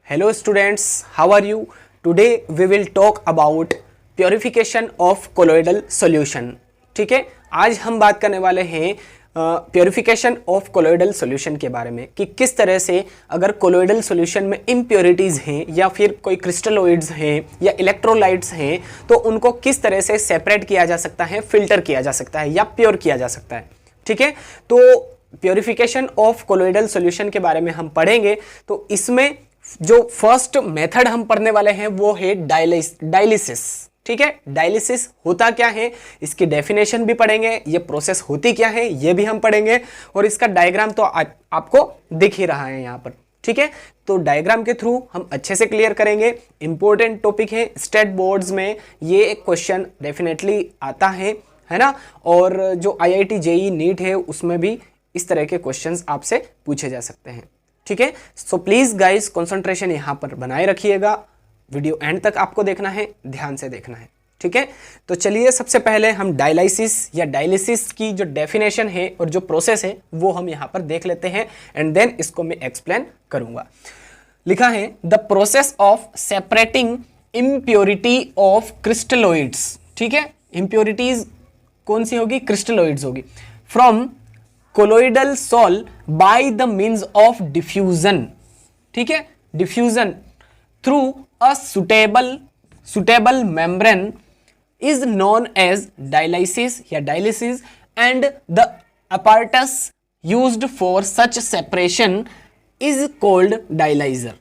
Hello students, how are you? Today we will talk about purification of colloidal solution. ठीक है, आज हम बात करने वाले हैं प्योरिफिकेशन ऑफ कोलोइडल सॉल्यूशन के बारे में कि किस तरह से अगर कोलोइडल सॉल्यूशन में इम्प्योरिटीज़ हैं या फिर कोई क्रिस्टलोइड्स हैं या इलेक्ट्रोलाइट्स हैं तो उनको किस तरह से सेपरेट किया जा सकता है, फिल्टर किया जा सकता है या प्योर किया जा सकता है। ठीक है, तो प्योरिफिकेशन ऑफ कोलोइडल सॉल्यूशन के बारे में हम पढ़ेंगे। तो इसमें जो फर्स्ट मेथड हम पढ़ने वाले हैं वो है डायलिसिस। ठीक है, डायलिसिस होता क्या है, इसकी डेफिनेशन भी पढ़ेंगे, ये प्रोसेस होती क्या है ये भी हम पढ़ेंगे और इसका डायग्राम तो आपको दिख ही रहा है यहाँ पर। ठीक है, तो डायग्राम के थ्रू हम अच्छे से क्लियर करेंगे। इंपॉर्टेंट टॉपिक है, स्टेट बोर्ड्स में ये एक क्वेश्चन डेफिनेटली आता है ना, और जो IIT JEE नीट है उसमें भी इस तरह के क्वेश्चंस आपसे पूछे जा सकते हैं। ठीक है, सो प्लीज गाइस कंसंट्रेशन यहाँ पर बनाए रखिएगा, वीडियो एंड तक आपको देखना है, ध्यान से देखना है। ठीक है, तो चलिए सबसे पहले हम डायलिसिस या डायलिसिस की जो डेफिनेशन है और जो प्रोसेस है वो हम यहाँ पर देख लेते हैं एंड देन इसको मैं एक्सप्लेन करूंगा। लिखा है the process of separating impurity of crystalloids. ठीक है, इम्प्योरिटीज कौन सी होगी, क्रिस्टलोइड्स होगी, from colloidal sol by the means of diffusion. ठीक है, diffusion through a suitable membrane is known as dialysis या dialysis and the apparatus used for such separation is called dialyzer।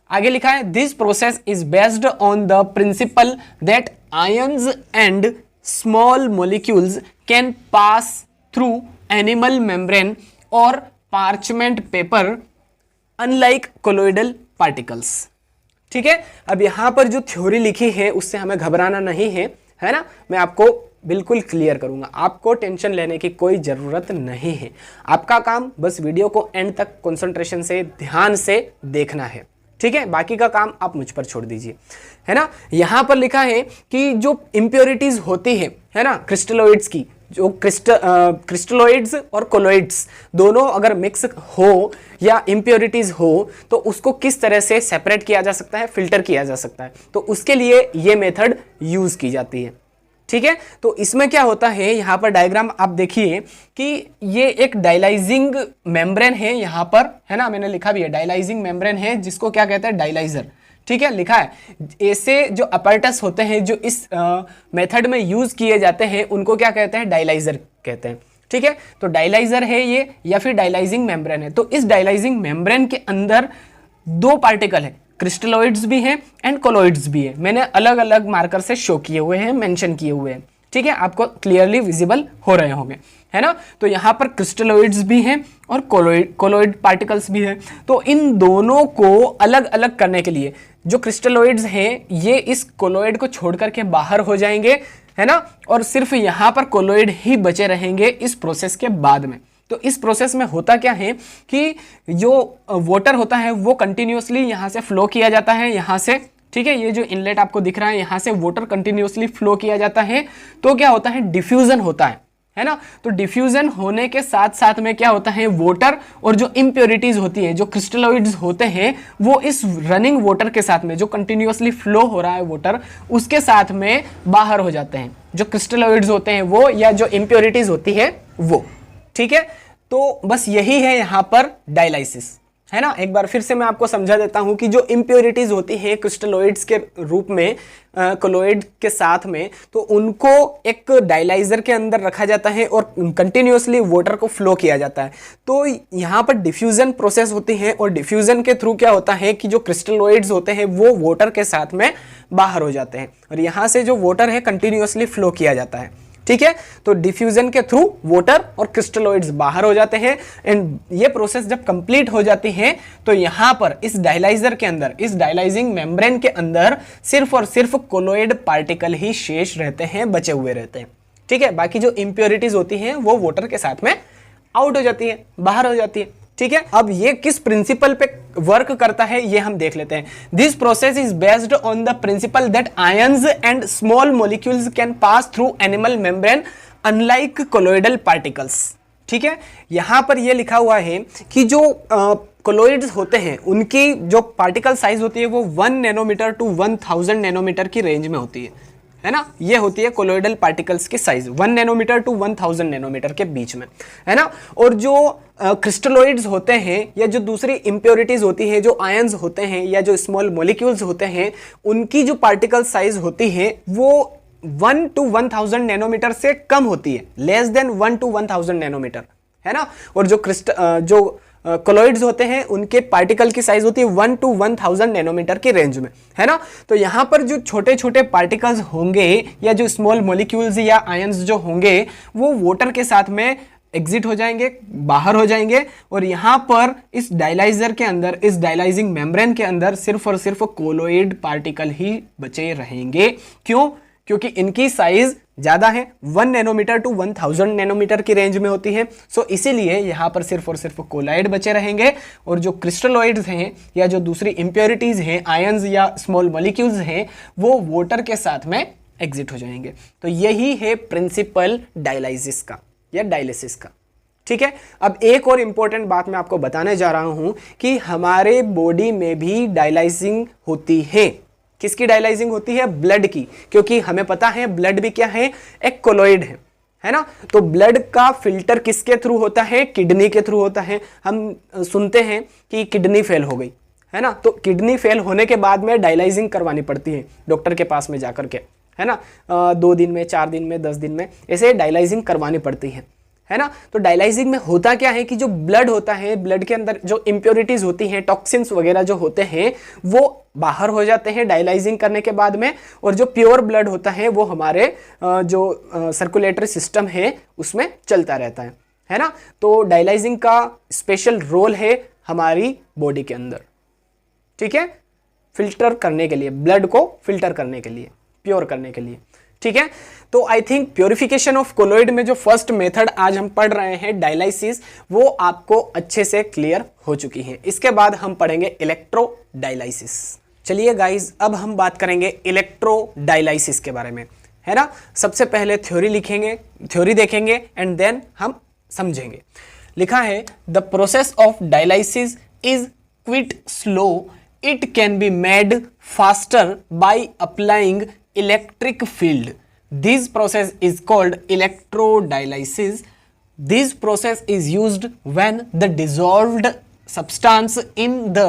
आगे लिखा है this process is based on the principle that ions and small molecules can pass through animal membrane और parchment paper unlike colloidal particles. ठीक है, अब यहां पर जो थ्योरी लिखी है उससे हमें घबराना नहीं है ना, मैं आपको बिल्कुल क्लियर करूंगा, आपको टेंशन लेने की कोई जरूरत नहीं है। आपका काम बस वीडियो को एंड तक कंसंट्रेशन से ध्यान से देखना है। ठीक है, बाकी का काम आप मुझ पर छोड़ दीजिए, है ना। यहां पर लिखा है कि जो इम्प्योरिटीज होती है ना क्रिस्टलोइड्स की, जो क्रिस्टलोइड्स और कोलोइड्स दोनों अगर मिक्स हो या इम्प्योरिटीज हो तो उसको किस तरह से सेपरेट किया जा सकता है, फिल्टर किया जा सकता है, तो उसके लिए ये मेथड यूज की जाती है। ठीक है, तो इसमें क्या होता है, यहाँ पर डायग्राम आप देखिए कि ये एक डायलाइजिंग मेम्ब्रेन है यहाँ पर, है ना, मैंने लिखा भी है डायलाइजिंग मेम्ब्रेन है जिसको क्या कहते हैं, डायलाइजर। ठीक है, लिखा है ऐसे जो अपैरेटस होते हैं जो इस मेथड में यूज किए जाते हैं उनको क्या कहते हैं, डायलाइजर कहते हैं। ठीक है, तो डायलाइजर है ये या फिर डायलाइजिंग मेम्ब्रेन है। तो इस डायलाइजिंग मेम्ब्रेन के अंदर दो पार्टिकल है, क्रिस्टलोइड्स भी हैं एंड कोलोइड्स भी है। मैंने अलग अलग मार्कर से शो किए हुए हैं, मेंशन किए हुए हैं। ठीक है, आपको क्लियरली विजिबल हो रहे होंगे, है ना। तो यहाँ पर क्रिस्टलोइड्स भी हैं और कोलोइड पार्टिकल्स भी हैं। तो इन दोनों को अलग अलग करने के लिए जो क्रिस्टलोइड्स हैं ये इस कोलोइड को छोड़ करके बाहर हो जाएंगे, है ना, और सिर्फ यहाँ पर कोलोइड ही बचे रहेंगे इस प्रोसेस के बाद में। तो इस प्रोसेस में होता क्या है कि जो वाटर होता है वो कंटिन्यूसली यहाँ से फ्लो किया जाता है, यहाँ से। ठीक है, ये जो इनलेट आपको दिख रहा है यहाँ से वाटर कंटिन्यूसली फ्लो किया जाता है। तो क्या होता है, डिफ्यूजन होता है ना। तो डिफ्यूजन होने के साथ साथ में क्या होता है, वाटर और जो इम्प्योरिटीज होती है, जो क्रिस्टलोइड्स होते हैं, वो इस रनिंग वाटर के साथ में, जो कंटिन्यूसली फ्लो हो रहा है वाटर, उसके साथ में बाहर हो जाते हैं, जो क्रिस्टलोइड्स होते हैं वो या जो इम्प्योरिटीज होती है वो। ठीक है, तो बस यही है यहाँ पर डायलाइसिस, है ना। एक बार फिर से मैं आपको समझा देता हूं कि जो इम्प्योरिटीज होती हैं क्रिस्टलोइड्स के रूप में कोलोइड के साथ में, तो उनको एक डायलाइजर के अंदर रखा जाता है और कंटिन्यूसली वाटर को फ्लो किया जाता है। तो यहाँ पर डिफ्यूजन प्रोसेस होती है और डिफ्यूजन के थ्रू क्या होता है कि जो क्रिस्टलोइड्स होते हैं वो वाटर के साथ में बाहर हो जाते हैं और यहाँ से जो वाटर है कंटिन्यूसली फ्लो किया जाता है। ठीक है, तो डिफ्यूजन के थ्रू वाटर और क्रिस्टलोइड्स बाहर हो जाते हैं एंड ये प्रोसेस जब कंप्लीट हो जाती है तो यहां पर इस डायलाइजर के अंदर, इस डायलाइजिंग मेम्ब्रेन के अंदर सिर्फ और सिर्फ कोलोइड पार्टिकल ही शेष रहते हैं, बचे हुए रहते हैं। ठीक है, बाकी जो इम्प्योरिटीज होती हैं वो वाटर के साथ में आउट हो जाती है, बाहर हो जाती है। ठीक है, अब ये किस प्रिंसिपल पे वर्क करता है ये हम देख लेते हैं। This process is based on the principle that ions and small molecules can pass through animal membrane unlike colloidal particles. ठीक है, यहां पर ये लिखा हुआ है कि जो कोलोइड्स होते हैं उनकी जो पार्टिकल साइज होती है वो 1 नैनोमीटर टू 1000 नैनोमीटर की रेंज में होती है ना। ये होती है कोलोइडल पार्टिकल्स की साइज 1 नैनोमीटर टू 1000 नैनोमीटर के बीच में, है ना। और जो क्रिस्टलोइड्स होते हैं या जो दूसरी इंप्योरिटीज होती हैं, जो आयंस होते हैं या जो स्मॉल मॉलिक्यूल्स होते हैं, उनकी जो पार्टिकल साइज होती है वो 1 to 1000 नैनोमीटर से कम होती है, लेस देन 1 to 1000 नैनोमीटर, है ना। और जो कोलोइड्स होते हैं उनके पार्टिकल की साइज होती है 1 to 1000 नैनोमीटर की रेंज में, है ना। तो यहां पर जो छोटे छोटे पार्टिकल्स होंगे या जो स्मॉल मॉलिक्यूल्स या आयंस जो होंगे वो वाटर के साथ में एग्जिट हो जाएंगे, बाहर हो जाएंगे, और यहां पर इस डायलाइजर के अंदर, इस डायलाइजिंग मेम्ब्रेन के अंदर सिर्फ और सिर्फ कोलोइड पार्टिकल ही बचे रहेंगे। क्यों? क्योंकि इनकी साइज ज्यादा है, 1 नैनोमीटर टू 1000 नैनोमीटर की रेंज में होती है। सो इसीलिए यहां पर सिर्फ और सिर्फ कोलाइड बचे रहेंगे, और जो क्रिस्टलोइड्स हैं या जो दूसरी इंप्योरिटीज हैं, आयंस या स्मॉल मॉलिक्यूल्स हैं, वो वाटर के साथ में एग्जिट हो जाएंगे। तो यही है प्रिंसिपल डायलाइसिस का या डायलिसिस का, ठीक है। अब एक और इंपॉर्टेंट बात मैं आपको बताने जा रहा हूं कि हमारे बॉडी में भी डायलाइजिंग होती है। किसकी डायलाइजिंग होती है? ब्लड की, क्योंकि हमें पता है ब्लड भी क्या है? एक कोलोइड है ना। तो ब्लड का फिल्टर किसके थ्रू होता है? किडनी के थ्रू होता है। हम सुनते हैं कि किडनी फेल हो गई, है ना, तो किडनी फेल होने के बाद में डायलाइजिंग करवानी पड़ती है डॉक्टर के पास में जाकर के, है ना। 2 दिन में, 4 दिन में, 10 दिन में ऐसे डायलाइजिंग करवानी पड़ती है ना। तो डायलाइजिंग में होता क्या है कि जो ब्लड होता है, ब्लड के अंदर जो इम्प्योरिटीज होती हैं, टॉक्सिन्स वगैरह जो होते हैं, वो बाहर हो जाते हैं डायलाइजिंग करने के बाद में, और जो प्योर ब्लड होता है वो हमारे जो सर्कुलेटरी सिस्टम है उसमें चलता रहता है ना। तो डायलाइजिंग का स्पेशल रोल है हमारी बॉडी के अंदर, ठीक है, फिल्टर करने के लिए, ब्लड को फिल्टर करने के लिए, प्योर करने के लिए, ठीक है। तो I think purification of colloid में जो फर्स्ट मेथड आज हम पढ़ रहे हैं डायलाइसिस, वो आपको अच्छे से क्लियर हो चुकी है। इसके बाद हम पढ़ेंगे इलेक्ट्रोडायलाइसिस। चलिए गाइज, अब हम बात करेंगे इलेक्ट्रोडायलाइसिस के बारे में, है ना। सबसे पहले थ्योरी लिखेंगे, थ्योरी देखेंगे एंड देन हम समझेंगे। लिखा है the process of dialysis is quit slow, it can be made faster by applying electric field. This process is called electrodialysis. This process is used when the dissolved substance in the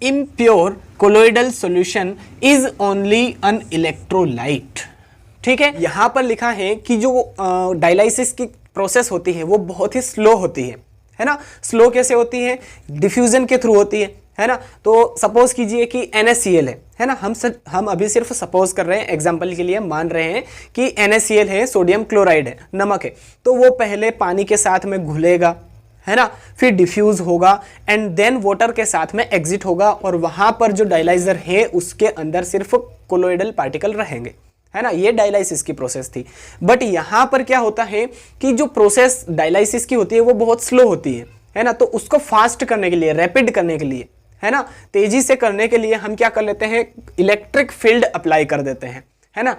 impure colloidal solution is only an electrolyte. ठीक है, यहां पर लिखा है कि जो dialysis की process होती है वो बहुत ही स्लो होती है ना। स्लो कैसे होती है? डिफ्यूजन के थ्रू होती है ना। तो सपोज कीजिए कि NaCl है ना, हम अभी सिर्फ सपोज कर रहे हैं, एग्जांपल के लिए मान रहे हैं कि NaCl है, सोडियम क्लोराइड है, नमक है, तो वो पहले पानी के साथ में घुलेगा, है ना, फिर डिफ्यूज होगा एंड देन वाटर के साथ में एग्जिट होगा, और वहां पर जो डायलाइजर है उसके अंदर सिर्फ कोलोइडल पार्टिकल रहेंगे, है ना। ये डायलाइसिस की प्रोसेस थी। बट यहां पर क्या होता है कि जो प्रोसेस डायलाइसिस की होती है वो बहुत स्लो होती है ना। तो उसको फास्ट करने के लिए, रैपिड करने के लिए, है ना, तेजी से करने के लिए हम क्या कर लेते हैं? इलेक्ट्रिक फील्ड अप्लाई कर देते हैं, है ना।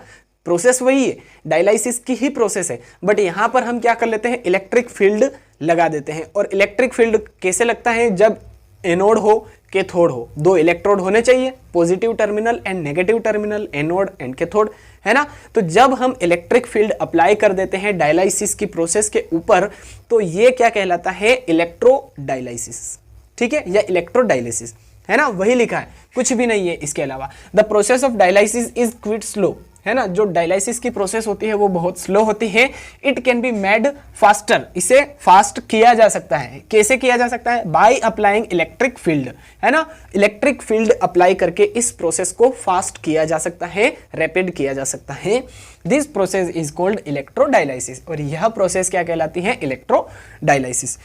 प्रोसेस वही है, डायलाइसिस की ही प्रोसेस है, बट यहां पर हम क्या कर लेते हैं? इलेक्ट्रिक फील्ड लगा देते हैं। और इलेक्ट्रिक फील्ड कैसे लगता है? जब एनोड हो, कैथोड हो, 2 इलेक्ट्रोड होने चाहिए, positive terminal and negative terminal, anode and cathode, है ना। तो जब हम इलेक्ट्रिक फील्ड अप्लाई कर देते हैं डायलाइसिस की प्रोसेस के ऊपर, तो ये क्या कहलाता है? इलेक्ट्रोडायलाइसिस, ठीक है, या इलेक्ट्रोडायलिसिस, है ना। वही लिखा है, कुछ भी नहीं है इसके अलावा। The process of dialysis is quit slow, है ना। जो डायलाइसिस की प्रोसेस होती है वो बहुत स्लो होती है। It can be made faster, इसे फास्ट किया जा सकता है। कैसे किया जा सकता है? बाय अप्लाइंग इलेक्ट्रिक फील्ड, है ना। इलेक्ट्रिक फील्ड अप्लाई करके इस प्रोसेस को फास्ट किया जा सकता है, रैपिड किया जा सकता है। दिस प्रोसेस इज कॉल्ड इलेक्ट्रोडायलाइसिस, और यह प्रोसेस क्या कहलाती है? इलेक्ट्रोडायलाइसिस।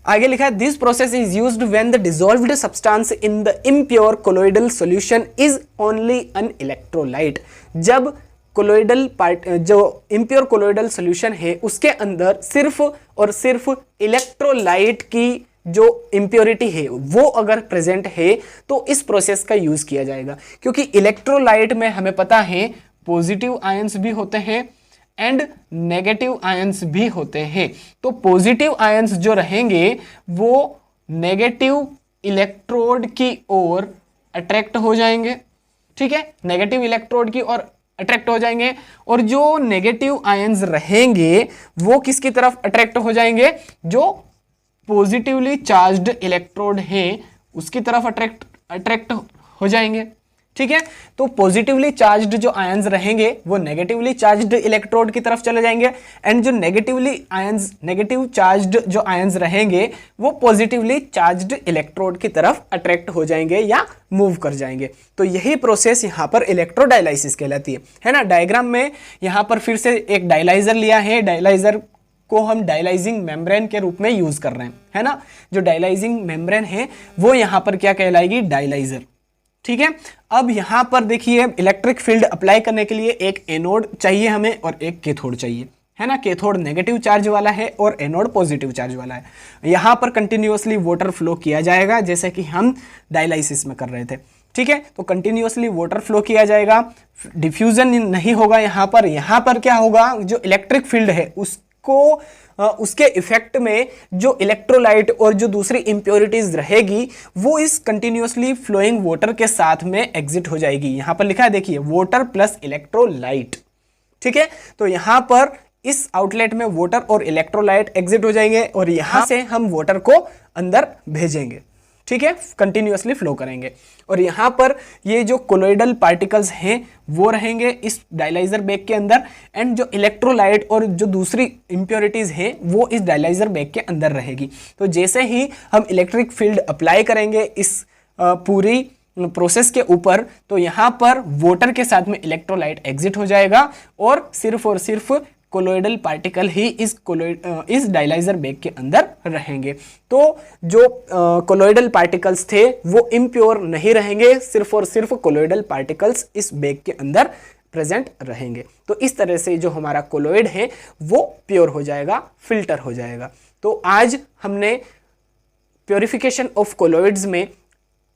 आगे लिखा है this process is used when the dissolved substance in the impure colloidal solution is only an electrolyte. जब कोलोइडल पार्ट, जो इम्प्योर कोलोइडल सॉल्यूशन है उसके अंदर सिर्फ और सिर्फ इलेक्ट्रोलाइट की जो इम्प्योरिटी है वो अगर प्रेजेंट है तो इस प्रोसेस का यूज किया जाएगा। क्योंकि इलेक्ट्रोलाइट में हमें पता है पॉजिटिव आयंस भी होते हैं एंड नेगेटिव आयंस भी होते हैं। तो पॉजिटिव आयंस जो रहेंगे वो नेगेटिव इलेक्ट्रोड की ओर अट्रैक्ट हो जाएंगे, ठीक है, नेगेटिव इलेक्ट्रोड की ओर अट्रैक्ट हो जाएंगे, और जो नेगेटिव आयंस रहेंगे वो किसकी तरफ अट्रैक्ट हो जाएंगे, जो पॉजिटिवली चार्ज्ड इलेक्ट्रोड है उसकी तरफ अट्रैक्ट हो जाएंगे, ठीक है। तो पॉजिटिवली चार्ज्ड जो आयंस रहेंगे वो नेगेटिवली चार्ज्ड इलेक्ट्रोड की तरफ चले जाएंगे, एंड जो नेगेटिव चार्ज्ड जो आयंस रहेंगे वो पॉजिटिवली चार्ज्ड इलेक्ट्रोड की तरफ अट्रैक्ट हो जाएंगे या मूव कर जाएंगे। तो यही प्रोसेस यहाँ पर इलेक्ट्रोडायलाइसिस कहलाती है ना। डायग्राम में यहाँ पर फिर से एक डायलाइजर लिया है, डायलाइजर को हम डायलाइजिंग मेम्ब्रेन के रूप में यूज कर रहे हैं, है ना। जो डायलाइजिंग मेम्ब्रेन है वो यहाँ पर क्या कहलाएगी, डायलाइजर, ठीक है। अब यहां पर देखिए इलेक्ट्रिक फील्ड अप्लाई करने के लिए एक एनोड चाहिए हमें और एक कैथोड चाहिए, है ना। कैथोड नेगेटिव चार्ज वाला है और एनोड पॉजिटिव चार्ज वाला है। यहां पर कंटिन्यूअसली वाटर फ्लो किया जाएगा जैसे कि हम डायलाइसिस में कर रहे थे, ठीक है। तो कंटिन्यूअसली वाटर फ्लो किया जाएगा, डिफ्यूजन नहीं होगा। यहां पर क्या होगा, जो इलेक्ट्रिक फील्ड है उसके इफेक्ट में जो इलेक्ट्रोलाइट और जो दूसरी इंप्योरिटीज रहेगी वो इस कंटिन्यूअसली फ्लोइंग वाटर के साथ में एग्जिट हो जाएगी। यहां पर लिखा है देखिए, वाटर प्लस इलेक्ट्रोलाइट, ठीक है। तो यहां पर इस आउटलेट में वाटर और इलेक्ट्रोलाइट एग्जिट हो जाएंगे और यहां से हम वाटर को अंदर भेजेंगे, ठीक है, कंटिन्यूअसली फ्लो करेंगे। और यहां पर ये जो कोलोइडल पार्टिकल्स हैं वो रहेंगे इस डायलाइजर बैग के अंदर, एंड जो इलेक्ट्रोलाइट और जो दूसरी इंप्योरिटीज हैं वो इस डायलाइजर बैग के अंदर रहेगी। तो जैसे ही हम इलेक्ट्रिक फील्ड अप्लाई करेंगे इस पूरी प्रोसेस के ऊपर, तो यहां पर वाटर के साथ में इलेक्ट्रोलाइट एग्जिट हो जाएगा और सिर्फ कोलोइडल पार्टिकल ही इस डायलाइजर बैग के अंदर रहेंगे। तो जो कोलोइडल पार्टिकल्स थे वो इम्प्योर नहीं रहेंगे, सिर्फ और सिर्फ कोलोइडल पार्टिकल्स इस बैग के अंदर प्रेजेंट रहेंगे। तो इस तरह से जो हमारा कोलोइड है वो प्योर हो जाएगा, फिल्टर हो जाएगा। तो आज हमने प्योरिफिकेशन ऑफ कोलोइड्स में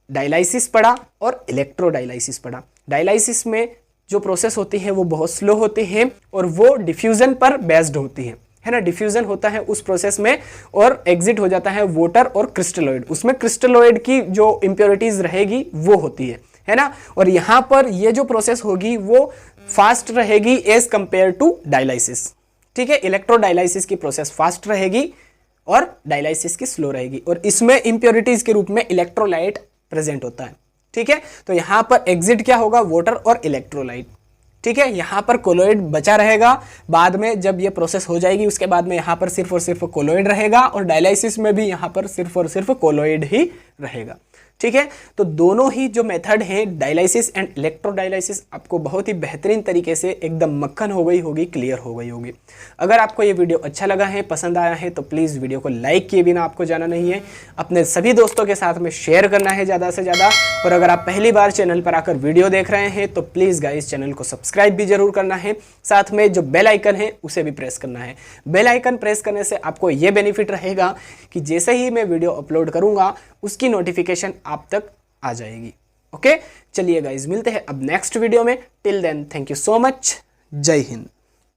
डायलाइसिस पढ़ा और इलेक्ट्रोडायलाइसिस पढ़ा। डायलाइसिस में जो प्रोसेस होती है वो बहुत स्लो होती है और वो डिफ्यूजन पर बेस्ड होती है ना। डिफ्यूजन होता है उस प्रोसेस में और एग्जिट हो जाता है वाटर और क्रिस्टलोइड। उसमें क्रिस्टलोइड की जो इंप्योरिटीज रहेगी वो होती है ना। और यहां पर ये जो प्रोसेस होगी वो फास्ट रहेगी एज कंपेयर टू डायलाइसिस, ठीक है। इलेक्ट्रोडायलाइसिस की प्रोसेस फास्ट रहेगी और डायलाइसिस की स्लो रहेगी, और इसमें इंप्योरिटीज के रूप में इलेक्ट्रोलाइट प्रेजेंट होता है, ठीक है। तो यहां पर एग्जिट क्या होगा, वाटर और इलेक्ट्रोलाइट, ठीक है। यहां पर कोलोइड बचा रहेगा, बाद में जब ये प्रोसेस हो जाएगी उसके बाद में यहां पर सिर्फ और सिर्फ कोलोइड रहेगा, और डायलाइसिस में भी यहां पर सिर्फ और सिर्फ कोलोइड ही रहेगा, ठीक है। तो दोनों ही जो मेथड हैं डायलाइसिस एंड इलेक्ट्रोडायलाइसिस आपको बहुत ही बेहतरीन तरीके से एकदम मक्खन हो गई होगी, क्लियर हो गई होगी। अगर आपको ये वीडियो अच्छा लगा है, पसंद आया है, तो प्लीज़ वीडियो को लाइक किए बिना आपको जाना नहीं है, अपने सभी दोस्तों के साथ में शेयर करना है ज़्यादा से ज़्यादा। और अगर आप पहली बार चैनल पर आकर वीडियो देख रहे हैं तो प्लीज़ गाइस चैनल को सब्सक्राइब भी जरूर करना है, साथ में जो बेल आइकन है उसे भी प्रेस करना है। बेल आइकन प्रेस करने से आपको ये बेनिफिट रहेगा कि जैसे ही मैं वीडियो अपलोड करूँगा उसकी नोटिफिकेशन आप तक आ जाएगी। ओके, चलिए गाइज मिलते हैं अब नेक्स्ट वीडियो में। Till then thank you so much, Jai Hind.